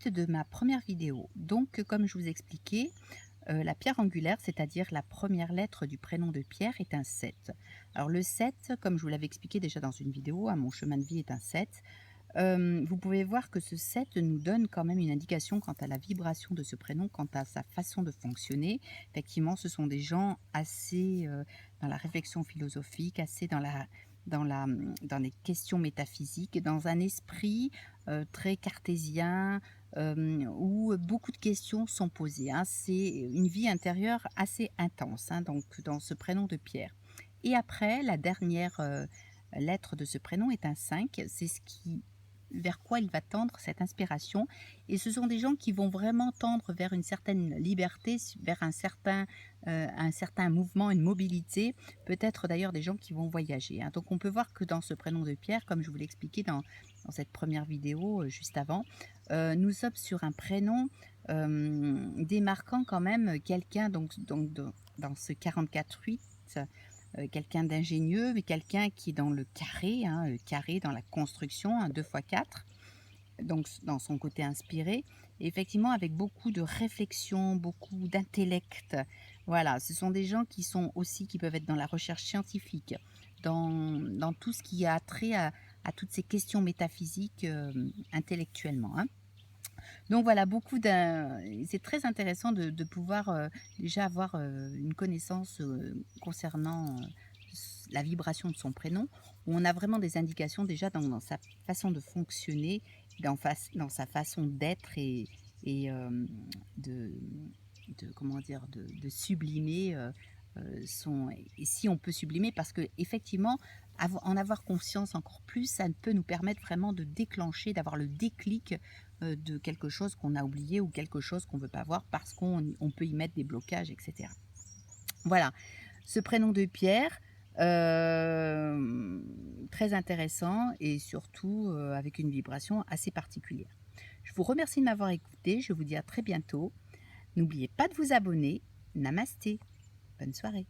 suite de ma première vidéo. Donc, comme je vous expliquais, la pierre angulaire, c'est-à-dire la première lettre du prénom de Pierre, est un 7. Alors le 7, comme je vous l'avais expliqué déjà dans une vidéo, hein, mon chemin de vie est un 7. Vous pouvez voir que ce 7 nous donne quand même une indication quant à la vibration de ce prénom, quant à sa façon de fonctionner. Effectivement, ce sont des gens assez, dans la réflexion philosophique, assez dans les questions métaphysiques, dans un esprit, très cartésien, où beaucoup de questions sont posées, hein. C'est une vie intérieure assez intense, hein, donc dans ce prénom de Pierre. Et après, la dernière, lettre de ce prénom est un 5. C'est ce qui vers quoi il va tendre cette inspiration, et ce sont des gens qui vont vraiment tendre vers une certaine liberté, vers un certain mouvement, une mobilité, peut-être d'ailleurs des gens qui vont voyager, hein. Donc on peut voir que dans ce prénom de Pierre, comme je vous l'ai expliqué dans cette première vidéo, juste avant, nous sommes sur un prénom, démarquant quand même quelqu'un donc dans ce 44-8, quelqu'un d'ingénieux, mais quelqu'un qui est dans le carré, hein, carré dans la construction, un 2 fois 4, donc dans son côté inspiré, et effectivement avec beaucoup de réflexion, beaucoup d'intellect. Voilà, ce sont des gens qui sont aussi qui peuvent être dans la recherche scientifique, dans tout ce qui a trait à toutes ces questions métaphysiques, intellectuellement, hein. Donc voilà, c'est très intéressant de pouvoir, déjà avoir, une connaissance, concernant, la vibration de son prénom, où on a vraiment des indications déjà dans sa façon de fonctionner, dans sa façon d'être, et de comment dire? De sublimer, son et si on peut sublimer, parce qu'effectivement, en avoir conscience encore plus, ça peut nous permettre vraiment de déclencher, d'avoir le déclic, de quelque chose qu'on a oublié, ou quelque chose qu'on ne veut pas voir parce qu'on peut y mettre des blocages, et cetera. Voilà, ce prénom de Pierre, très intéressant, et surtout, avec une vibration assez particulière. Je vous remercie de m'avoir écouté, je vous dis à très bientôt. N'oubliez pas de vous abonner. Namasté, bonne soirée.